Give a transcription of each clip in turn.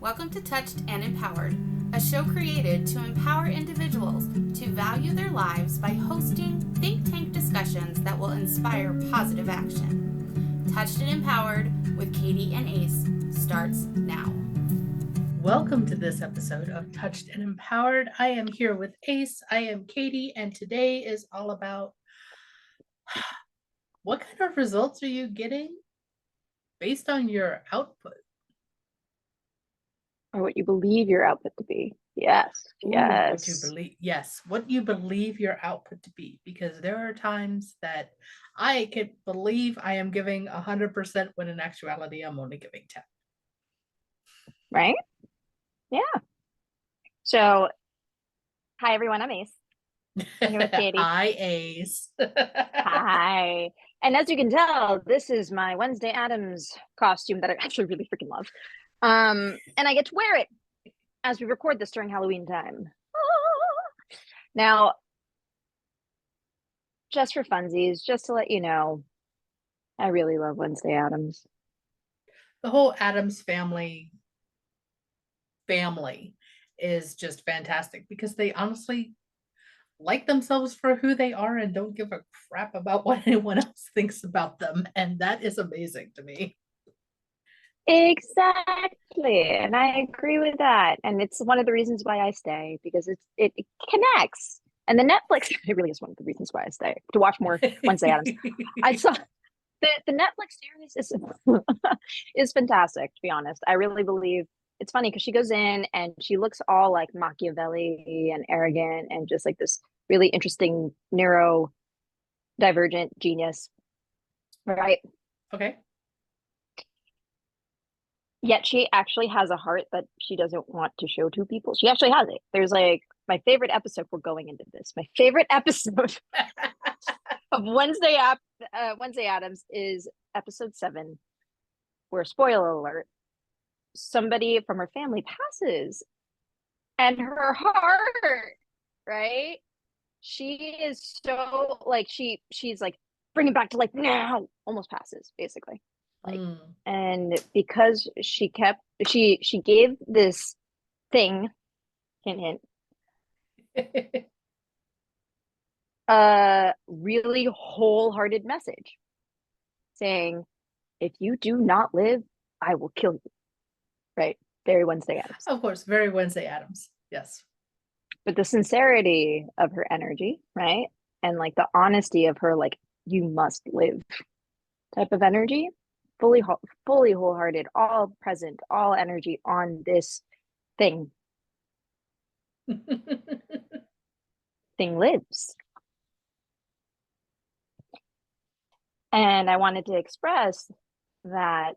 Welcome to Touched and Empowered, a show created to empower individuals to value their lives by hosting think tank discussions that will inspire positive action. Touched and Empowered with Katie and Ace starts now. Welcome to this episode of Touched and Empowered. I am here with Ace. I am Katie, and today is all about what kind of results are you getting based on your output? Or what you believe your output to be. Yes. What you believe, what you believe your output to be, because there are times that I can believe I am giving 100% when in actuality I'm only giving 10. Right? Yeah. So, hi everyone, I'm Ace. I'm here with Katie. Hi, Ace. Hi. And as you can tell, this is my Wednesday Addams costume that I actually really freaking love. And I get to wear it as we record this during Halloween time. Now, just for funsies, just to let you know, I really love Wednesday Addams. The whole Addams family is just fantastic because they honestly like themselves for who they are and don't give a crap about what anyone else thinks about them. And that is amazing to me. Exactly. And I agree with that. And it's one of the reasons why I stay, because it connects. And the Netflix, it really is one of the reasons why I stay, to watch more Wednesday Addams. I saw the Netflix series is fantastic, to be honest. I really believe it's funny because she goes in and she looks all like Machiavelli and arrogant and just like this really interesting neurodivergent genius. Right? Okay. Yet she actually has a heart that she doesn't want to show to people. She actually has it. There's like my favorite episode. We're going into this. My favorite episode of Wednesday Addams is episode 7, where, spoiler alert, somebody from her family passes, and her heart, right? She is so like she's like, bring it back to like now, almost passes basically. Like, and because she gave this thing, hint, a really wholehearted message saying, if you do not live, I will kill you. Right? Very Wednesday Addams. Of course, very Wednesday Addams. Yes. But the sincerity of her energy, right? And like the honesty of her, like, you must live type of energy. Fully wholehearted, all present, all energy on this thing. Thing lives. And I wanted to express that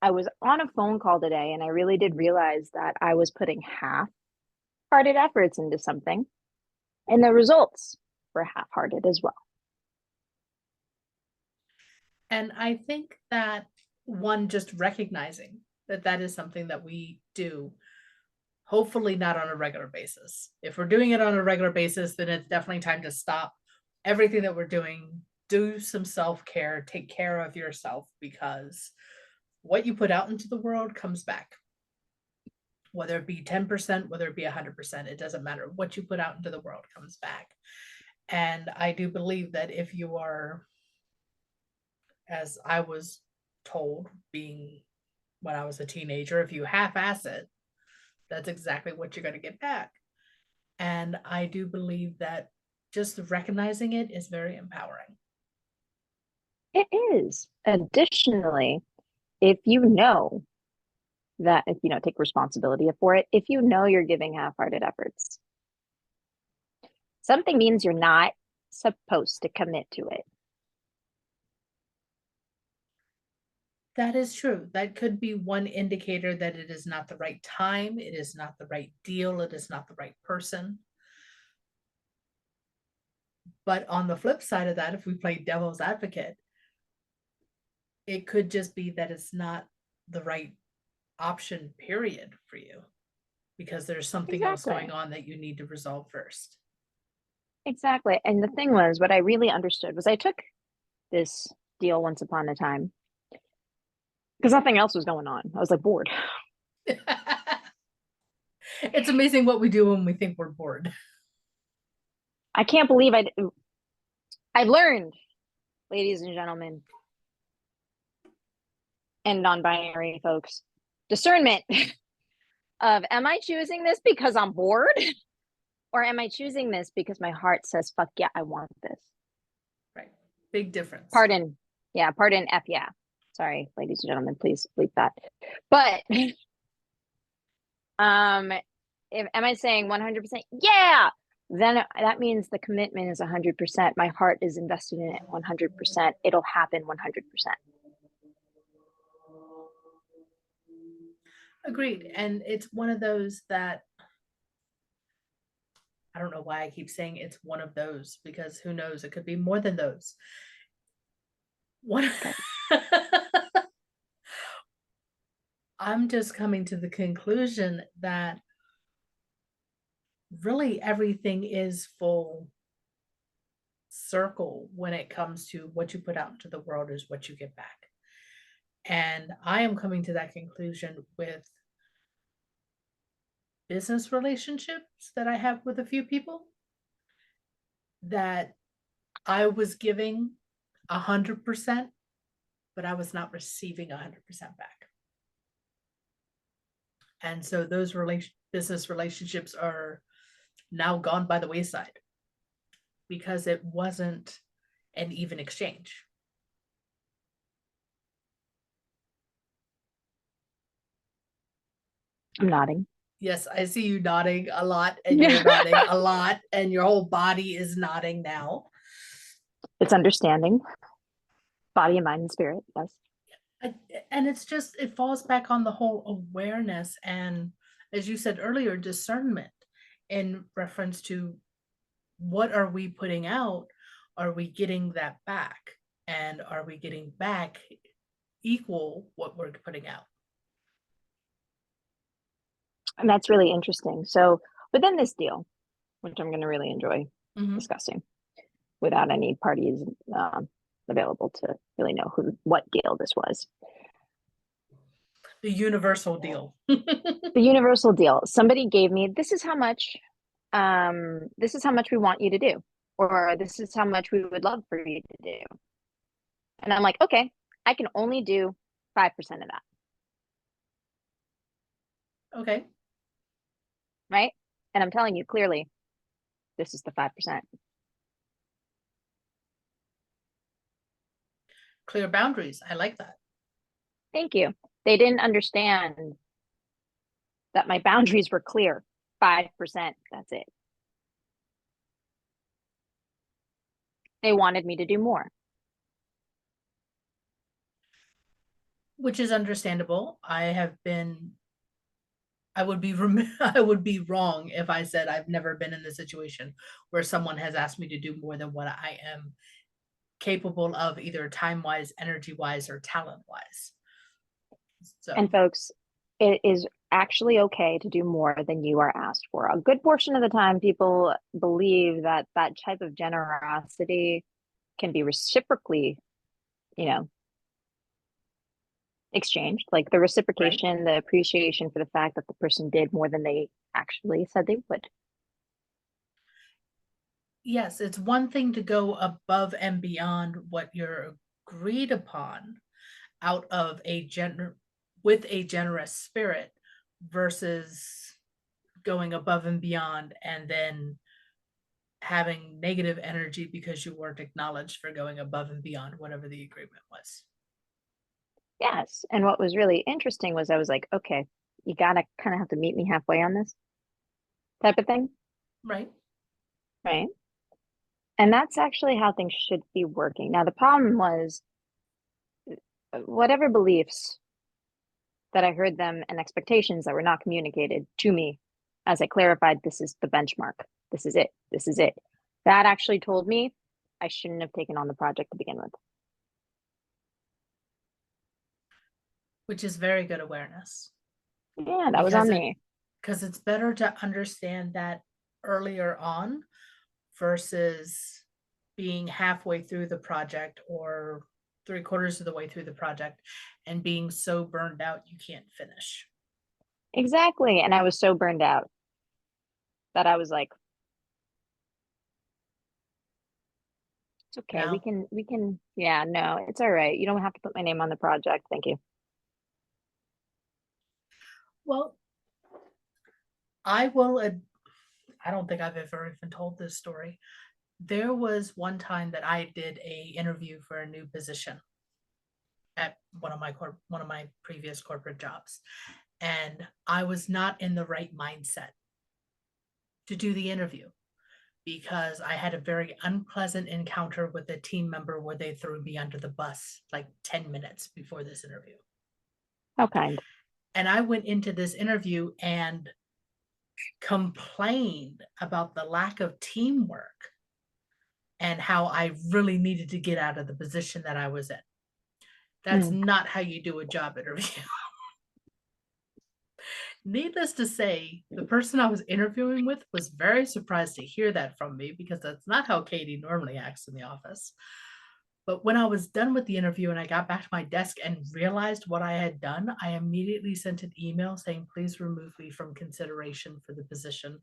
I was on a phone call today and I really did realize that I was putting half-hearted efforts into something, and the results were half-hearted as well. And I think that one, just recognizing that that is something that we do, hopefully not on a regular basis. If we're doing it on a regular basis, then it's definitely time to stop everything that we're doing, do some self-care, take care of yourself, because what you put out into the world comes back. Whether it be 10%, whether it be 100%, it doesn't matter. What you put out into the world comes back. And I do believe that if you are, as I was told, being when I was a teenager, if you half-ass it, that's exactly what you're going to get back. And I do believe that just recognizing it is very empowering. It is. Additionally, if you know that, if you know, take responsibility for it, if you know you're giving half-hearted efforts, something means you're not supposed to commit to it. That is true. That could be one indicator that it is not the right time, it is not the right deal, it is not the right person. But on the flip side of that, if we play devil's advocate, it could just be that it's not the right option, period, for you, because there's something else going on that you need to resolve first. Exactly. And the thing was, what I really understood was I took this deal once upon a time because nothing else was going on. I was like bored. It's amazing what we do when we think we're bored. I can't believe I've learned, ladies and gentlemen, and non-binary folks, discernment of, am I choosing this because I'm bored? Or am I choosing this because my heart says, fuck yeah, I want this? Right. Big difference. Pardon. Yeah, pardon F yeah. Sorry, ladies and gentlemen, please bleep that. But am I saying 100%? Yeah. Then that means the commitment is 100%. My heart is invested in it 100%. It'll happen 100%. Agreed. And it's one of those that, I don't know why I keep saying it's one of those, because who knows, it could be more than those. What? I'm just coming to the conclusion that really everything is full circle when it comes to what you put out into the world is what you get back. And I am coming to that conclusion with business relationships that I have with a few people, that I was giving 100%, but I was not receiving 100% back. And so those business relationships are now gone by the wayside because it wasn't an even exchange. I'm nodding. Yes, I see you nodding a lot, and you're nodding a lot, and your whole body is nodding now. It's understanding. Body and mind and spirit, yes. And it's just, it falls back on the whole awareness and, as you said earlier, discernment in reference to what are we putting out? Are we getting that back? And are we getting back equal what we're putting out? And that's really interesting. So within this deal, which I'm going to really enjoy discussing without any parties available to really know what deal this was. The universal deal. The universal deal. Somebody gave me, this is how much we want you to do, or this is how much we would love for you to do. And I'm like, okay, I can only do 5% of that. Okay. Right? And I'm telling you clearly, this is the 5%. Clear boundaries. I like that. Thank you. They didn't understand that my boundaries were clear. 5%, that's it. They wanted me to do more. Which is understandable. I would be wrong if I said I've never been in the situation where someone has asked me to do more than what I am capable of, either time-wise, energy-wise, or talent-wise. So. And folks, it is actually okay to do more than you are asked for. A good portion of the time, people believe that that type of generosity can be reciprocally, exchanged, like the reciprocation, right. The appreciation for the fact that the person did more than they actually said they would. Yes, it's one thing to go above and beyond what you're agreed upon out of with a generous spirit versus going above and beyond and then having negative energy because you weren't acknowledged for going above and beyond whatever the agreement was. Yes. And what was really interesting was I was like, okay, you gotta kind of have to meet me halfway on this type of thing. Right. Right. And that's actually how things should be working. Now, the problem was whatever beliefs that I heard them and expectations that were not communicated to me as I clarified, this is the benchmark. This is it. This is it. That actually told me I shouldn't have taken on the project to begin with. Which is very good awareness. Yeah, that was on me. Because it's better to understand that earlier on versus being halfway through the project or 3/4 of the way through the project and being so burned out you can't finish. Exactly. And I was so burned out that I was like, it's okay. No. Yeah, no, it's all right. You don't have to put my name on the project. Thank you. Well, I don't think I've ever even told this story. There was one time that I did a interview for a new position at one of my previous corporate jobs, and I was not in the right mindset to do the interview because I had a very unpleasant encounter with a team member where they threw me under the bus like 10 minutes before this interview. How kind. And I went into this interview and complained about the lack of teamwork and how I really needed to get out of the position that I was in. That's not how you do a job interview. Needless to say, the person I was interviewing with was very surprised to hear that from me because that's not how Katie normally acts in the office. But when I was done with the interview and I got back to my desk and realized what I had done, I immediately sent an email saying, please remove me from consideration for the position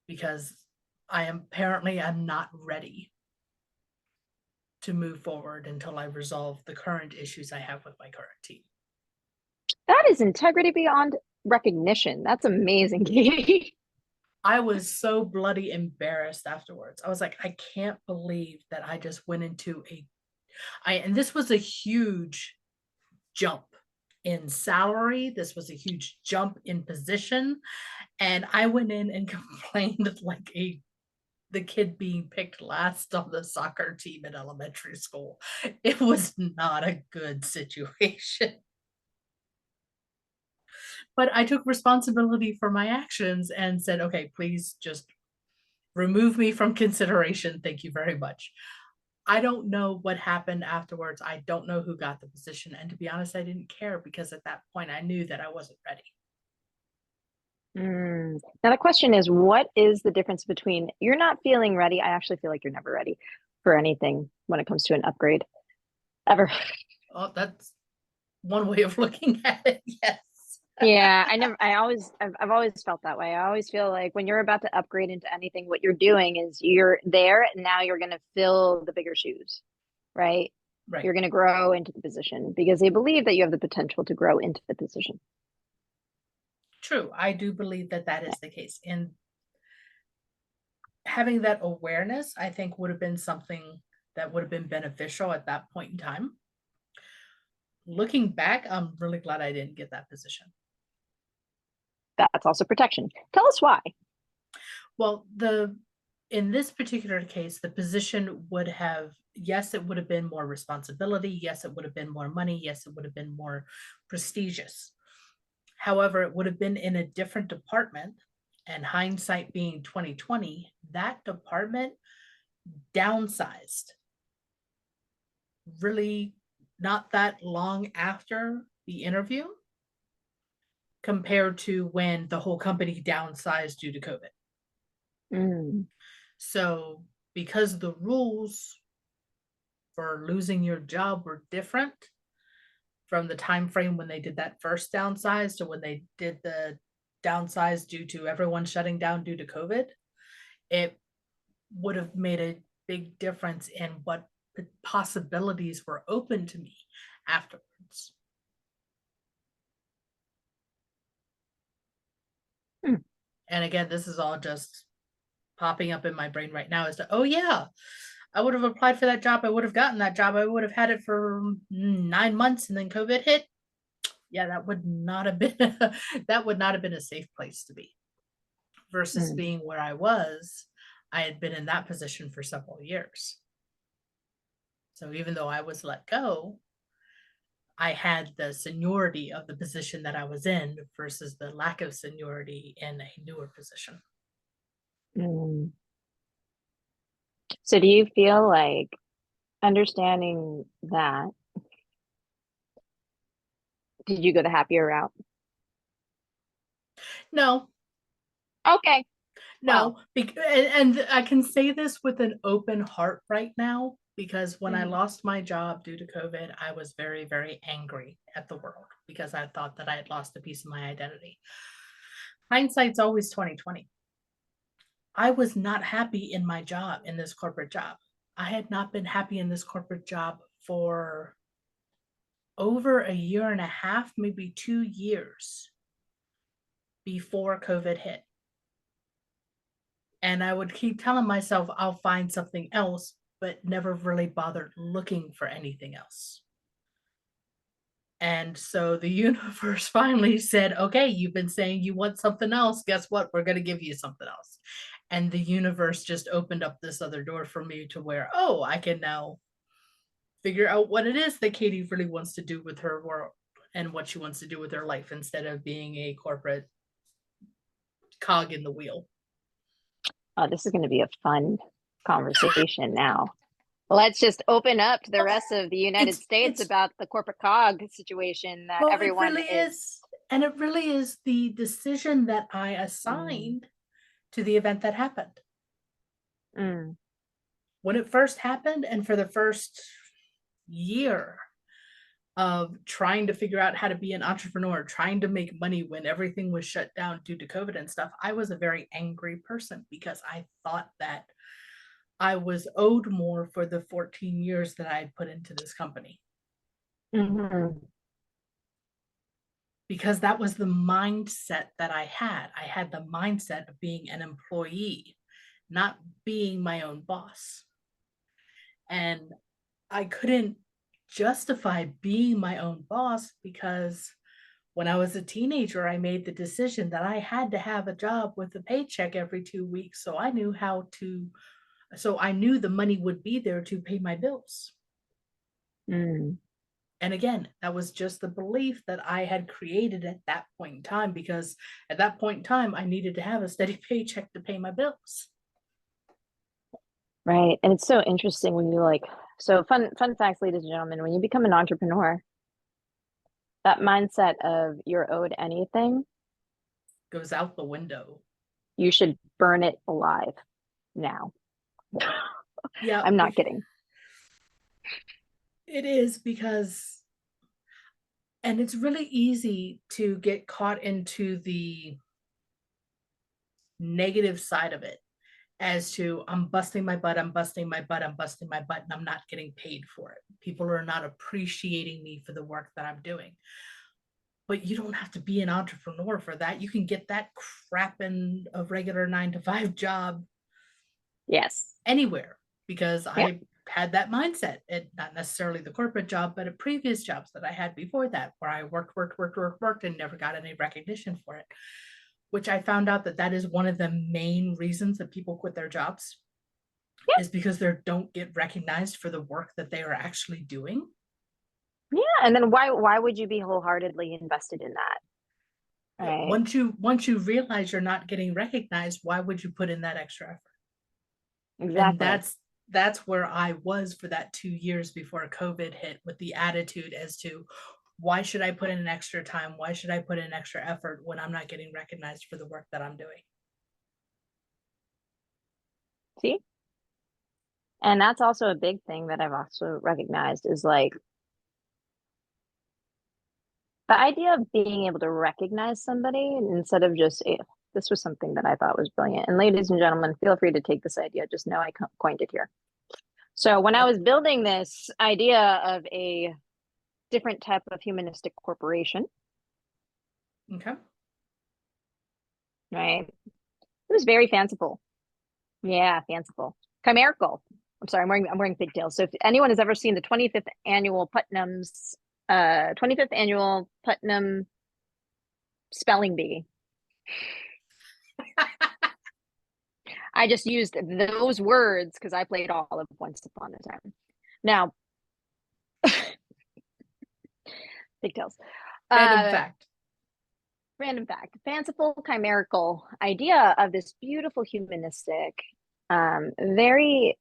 because I'm not ready to move forward until I resolve the current issues I have with my current team. That is integrity beyond recognition. That's amazing, Katie. I was so bloody embarrassed afterwards. I was like, I can't believe that I just went into and this was a huge jump in salary. This was a huge jump in position. And I went in and complained like the kid being picked last on the soccer team in elementary school. It was not a good situation. But I took responsibility for my actions and said, okay, please just remove me from consideration. Thank you very much. I don't know what happened afterwards. I don't know who got the position. And to be honest, I didn't care because at that point I knew that I wasn't ready. Now the question is, what is the difference between you're not feeling ready? I actually feel like you're never ready for anything when it comes to an upgrade, ever. Oh, that's one way of looking at it. Yes. Yeah, I've always felt that way. I always feel like when you're about to upgrade into anything, what you're doing is you're there and now you're going to fill the bigger shoes, right? Right. You're going to grow into the position because they believe that you have the potential to grow into the position. True. I do believe that that is the case. And having that awareness, I think, would have been something that would have been beneficial at that point in time. Looking back, I'm really glad I didn't get that position. That's also protection. Tell us why. Well, in this particular case, the position would have, yes, it would have been more responsibility. Yes, it would have been more money. Yes, it would have been more prestigious. However, it would have been in a different department, and hindsight being 2020, that department downsized really not that long after the interview compared to when the whole company downsized due to COVID. So because the rules for losing your job were different from the time frame when they did that first downsize to when they did the downsize due to everyone shutting down due to COVID, it would have made a big difference in what possibilities were open to me afterwards. And again, this is all just popping up in my brain right now as to, oh yeah, I would have applied for that job. I would have gotten that job. I would have had it for 9 months and then COVID hit. Yeah, that would not have been a safe place to be versus being where I was. I had been in that position for several years. So even though I was let go, I had the seniority of the position that I was in versus the lack of seniority in a newer position. So do you feel like understanding that, did you go the happier route? No. Okay. No, and I can say this with an open heart right now, because when I lost my job due to COVID, I was very, very angry at the world because I thought that I had lost a piece of my identity. Hindsight's always 2020. I was not happy in my job, in this corporate job. I had not been happy in this corporate job for over a year and a half, maybe 2 years before COVID hit. And I would keep telling myself I'll find something else, but never really bothered looking for anything else. And so the universe finally said, okay, you've been saying you want something else. Guess what? We're going to give you something else. And the universe just opened up this other door for me to where, oh, I can now figure out what it is that Katie really wants to do with her world and what she wants to do with her life instead of being a corporate cog in the wheel. Oh, this is going to be a fun conversation now. Let's just open up to the rest of the United States about the corporate cog situation that everyone it really is. And it really is the decision that I assigned to the event that happened. When it first happened, and for the first year of trying to figure out how to be an entrepreneur, trying to make money when everything was shut down due to COVID and stuff, I was a very angry person because I thought that I was owed more for the 14 years that I had put into this company. Because that was the mindset that I had. I had the mindset of being an employee, not being my own boss. And I couldn't justify being my own boss because when I was a teenager, I made the decision that I had to have a job with a paycheck every 2 weeks. So I knew the money would be there to pay my bills. And again, that was just the belief that I had created at that point in time, because at that point in time, I needed to have a steady paycheck to pay my bills. Right. And it's so interesting when you so fun facts, ladies and gentlemen, when you become an entrepreneur, that mindset of you're owed anything goes out the window. You should burn it alive now. Yeah. I'm not kidding. It is because, and it's really easy to get caught into the negative side of it as to I'm busting my butt, and I'm not getting paid for it. People are not appreciating me for the work that I'm doing. But you don't have to be an entrepreneur for that. You can get that crap in a regular 9-to-5 job. Yes. Anywhere, because I had that mindset, and not necessarily the corporate job, but at previous jobs that I had before that, where I worked and never got any recognition for it, which I found out that is one of the main reasons that people quit their jobs is because they don't get recognized for the work that they are actually doing. Yeah, and then why would you be wholeheartedly invested in that? Right. Once you realize you're not getting recognized, why would you put in that extra effort? Exactly. And that's where I was for that 2 years before COVID hit, with the attitude as to why should I put in an extra time? Why should I put in extra effort when I'm not getting recognized for the work that I'm doing? See? And that's also a big thing that I've also recognized is the idea of being able to recognize somebody instead of just, this was something that I thought was brilliant. And ladies and gentlemen, feel free to take this idea. Just know I coined it here. So when I was building this idea of a different type of humanistic corporation. Okay. Right. It was very fanciful. Yeah, fanciful. Chimerical. I'm sorry, I'm wearing pigtails. So if anyone has ever seen the 25th annual Putnam spelling bee, I just used those words because I played all of Once Upon a Time. Now, pigtails. Random fact. Fanciful, chimerical idea of this beautiful humanistic, very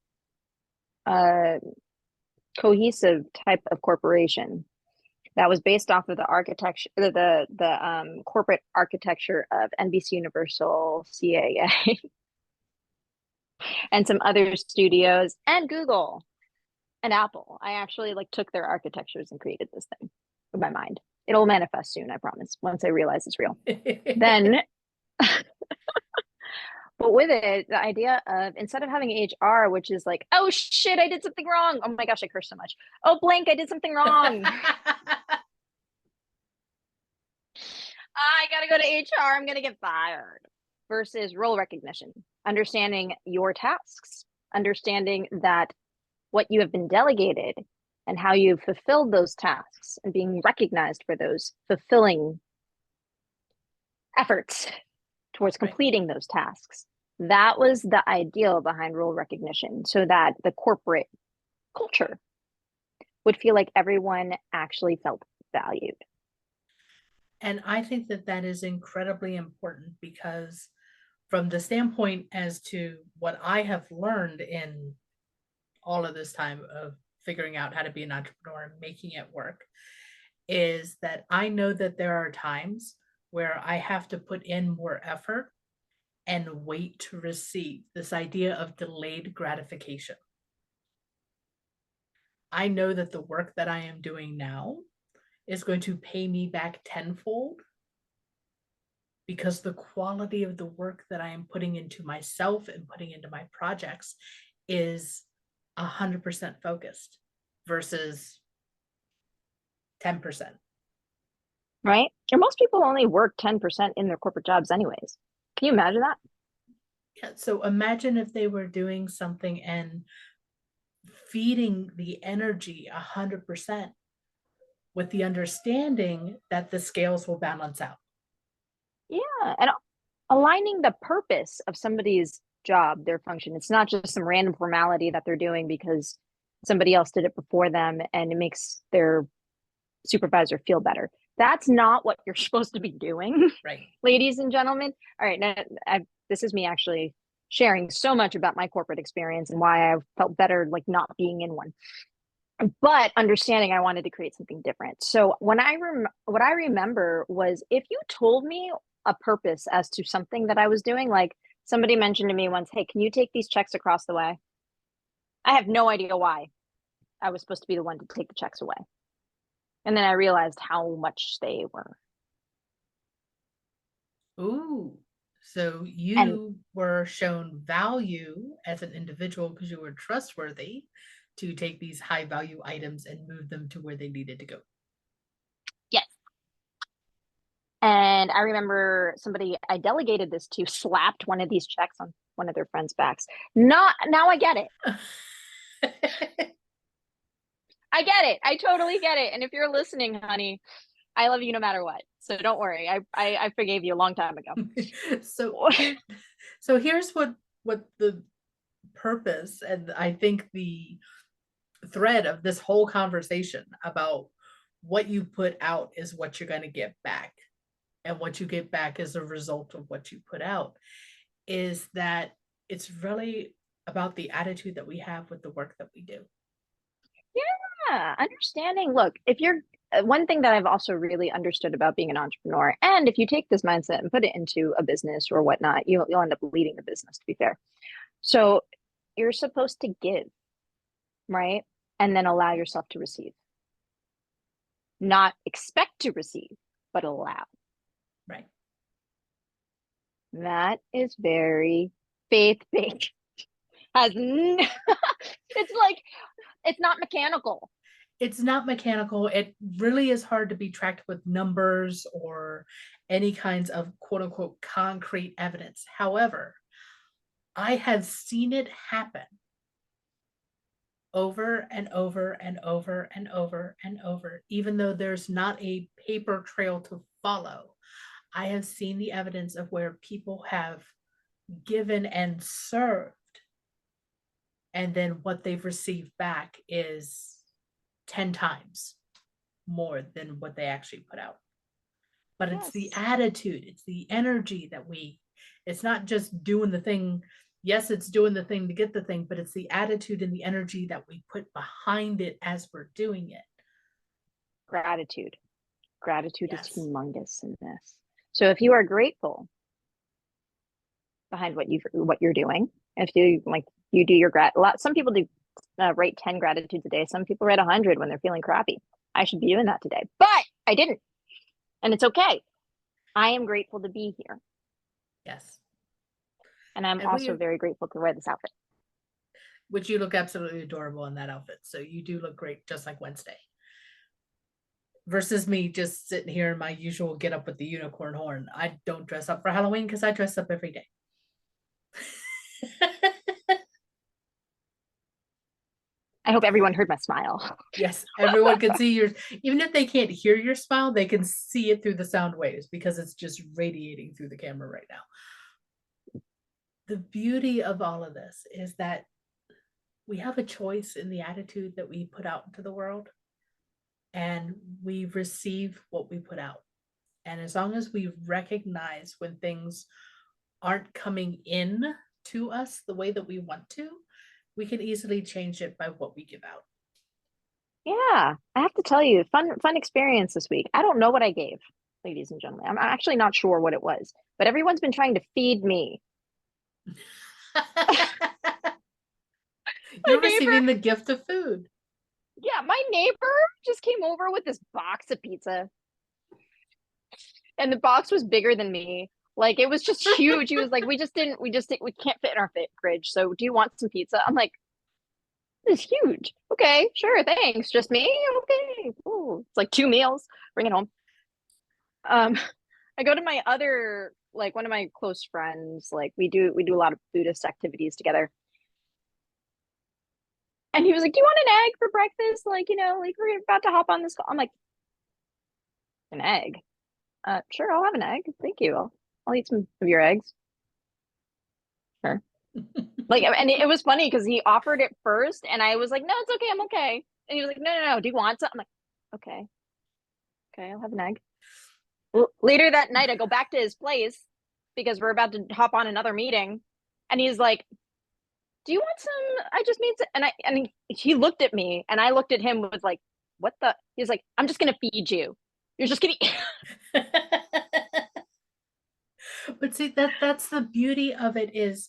cohesive type of corporation that was based off of the architecture, the corporate architecture of NBC Universal, CAA, and some other studios, and Google and Apple. I actually took their architectures and created this thing in my mind. It'll manifest soon, I promise, once I realize it's real. Then, but So with it, the idea of instead of having HR, which is like, oh shit, I did something wrong. Oh my gosh, I curse so much. Oh blank, I did something wrong. I gotta go to HR. I'm gonna get fired. Versus role recognition, understanding your tasks, understanding that what you have been delegated and how you've fulfilled those tasks and being recognized for those fulfilling efforts towards completing those tasks. That was the ideal behind role recognition, so that the corporate culture would feel like everyone actually felt valued. And I think that that is incredibly important, because from the standpoint as to what I have learned in all of this time of figuring out how to be an entrepreneur and making it work, is that I know that there are times where I have to put in more effort and wait to receive, this idea of delayed gratification. I know that the work that I am doing now is going to pay me back tenfold, because the quality of the work that I am putting into myself and putting into my projects is 100% focused versus 10%. Right? And most people only work 10% in their corporate jobs anyways. Can you imagine that? Yeah, so imagine if they were doing something and feeding the energy 100% with the understanding that the scales will balance out. Yeah, and aligning the purpose of somebody's job, their function. It's not just some random formality that they're doing because somebody else did it before them and it makes their supervisor feel better. That's not what you're supposed to be doing, right, ladies and gentlemen. All right, now this is me actually sharing so much about my corporate experience and why I felt better like not being in one. But understanding I wanted to create something different. So when what I remember was, if you told me a purpose as to something that I was doing, like somebody mentioned to me once, hey, can you take these checks across the way? I have no idea why I was supposed to be the one to take the checks away. And then I realized how much they were. Ooh, so you were shown value as an individual because you were trustworthy to take these high value items and move them to where they needed to go. Yes. And I remember somebody I delegated this to slapped one of these checks on one of their friends' backs. Now I get it. I get it. I totally get it. And if you're listening, honey, I love you no matter what. So don't worry. I forgave you a long time ago. So here's what the purpose, and I think the thread of this whole conversation about what you put out is what you're going to get back, and what you get back as a result of what you put out, is that it's really about the attitude that we have with the work that we do. Yeah, understanding. Look, if you're one thing that I've also really understood about being an entrepreneur, and if you take this mindset and put it into a business or whatnot, you'll end up leading the business, to be fair. So you're supposed to give, right? And then allow yourself to receive. Not expect to receive, but allow. Right. That is very faith-based. It's like, it's not mechanical. It's not mechanical. It really is hard to be tracked with numbers or any kinds of quote unquote concrete evidence. However, I have seen it happen over and over and over and over and over, even though there's not a paper trail to follow. I have seen the evidence of where people have given and served, and then what they've received back is 10 times more than what they actually put out. But it's the attitude, it's the energy that it's not just doing the thing. Yes, it's doing the thing to get the thing, but it's the attitude and the energy that we put behind it as we're doing it. Gratitude is humongous in this. So if you are grateful behind what you're doing, if you do your some people do write 10 gratitudes a day. Some people write 100 when they're feeling crappy. I should be doing that today, but I didn't, and it's okay. I am grateful to be here. Yes. And I'm And also very grateful to wear this outfit. Which you look absolutely adorable in that outfit. So you do look great, just like Wednesday. Versus me just sitting here in my usual get up with the unicorn horn. I don't dress up for Halloween because I dress up every day. I hope everyone heard my smile. Yes, everyone can see yours. Even if they can't hear your smile, they can see it through the sound waves because it's just radiating through the camera right now. The beauty of all of this is that we have a choice in the attitude that we put out into the world, and we receive what we put out. And as long as we recognize when things aren't coming in to us the way that we want to, we can easily change it by what we give out. Yeah, I have to tell you, fun experience this week. I don't know what I gave, ladies and gentlemen. I'm actually not sure what it was, but everyone's been trying to feed me. You're receiving the gift of food. Yeah, my neighbor just came over with this box of pizza. And the box was bigger than me. Like, it was just huge. He was like, we can't fit in our fridge. So do you want some pizza? I'm like, this is huge. Okay, sure, thanks. Just me? Okay. Ooh, it's like 2 meals. Bring it home. I go to my other, like, one of my close friends, like we do a lot of Buddhist activities together. And he was like, do you want an egg for breakfast? Like, like we're about to hop on this call. I'm like, an egg? Sure, I'll have an egg. Thank you. I'll eat some of your eggs. Sure. Like, and it was funny because he offered it first, and I was like, no, it's okay, I'm okay. And he was like, no, do you want some? I'm like, okay, I'll have an egg. Later that night, I go back to his place because we're about to hop on another meeting, and he's like, do you want some? I just made some, and he looked at me, and I looked at him with like, what the? He's like, I'm just gonna feed you. You're just gonna. But see, that's the beauty of it is,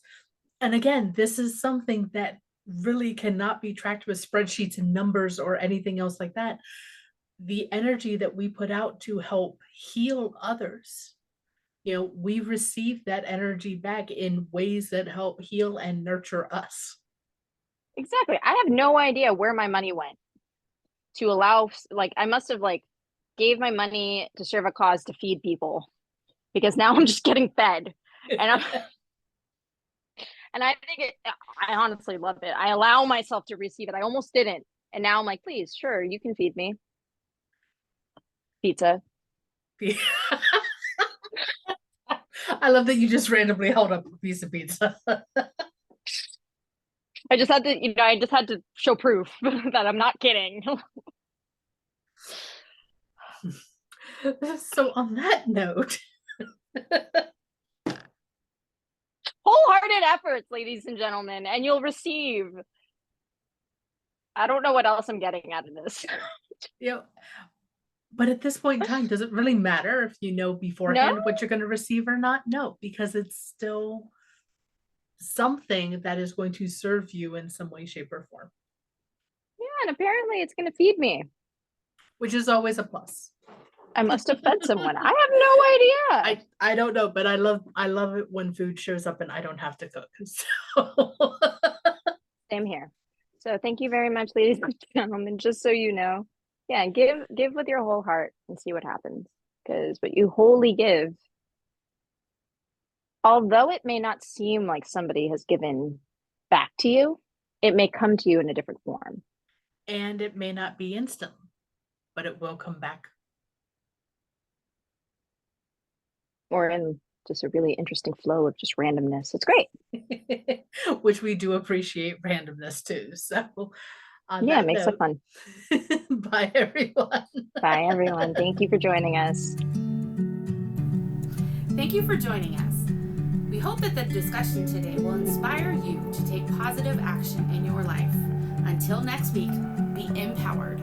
and again, this is something that really cannot be tracked with spreadsheets and numbers or anything else like that. The energy that we put out to help heal others, we receive that energy back in ways that help heal and nurture us. Exactly. I have no idea where my money went to allow, like, I must have like gave my money to serve a cause to feed people, because now I'm just getting fed. And I think I honestly love it. I allow myself to receive it. I almost didn't. And now I'm like, please, sure, you can feed me. Pizza. I love that you just randomly held up a piece of pizza. I just had to show proof that I'm not kidding. So on that note, wholehearted efforts, ladies and gentlemen, and you'll receive. I don't know what else I'm getting out of this. But at this point in time, does it really matter if you know beforehand what you're going to receive or not? No, because it's still something that is going to serve you in some way, shape, or form. Yeah, and apparently it's going to feed me, which is always a plus. I must have fed someone. I have no idea. I don't know, but I love it when food shows up and I don't have to cook. So. Same here. So thank you very much, ladies and gentlemen. Just so you know, yeah, give with your whole heart and see what happens. Because what you wholly give, although it may not seem like somebody has given back to you, it may come to you in a different form. And it may not be instant, but it will come back. Or in just a really interesting flow of just randomness. It's great. Which we do appreciate randomness too. So yeah, it makes it fun. Bye, everyone. Bye, everyone. Thank you for joining us. Thank you for joining us. We hope that the discussion today will inspire you to take positive action in your life. Until next week, be empowered.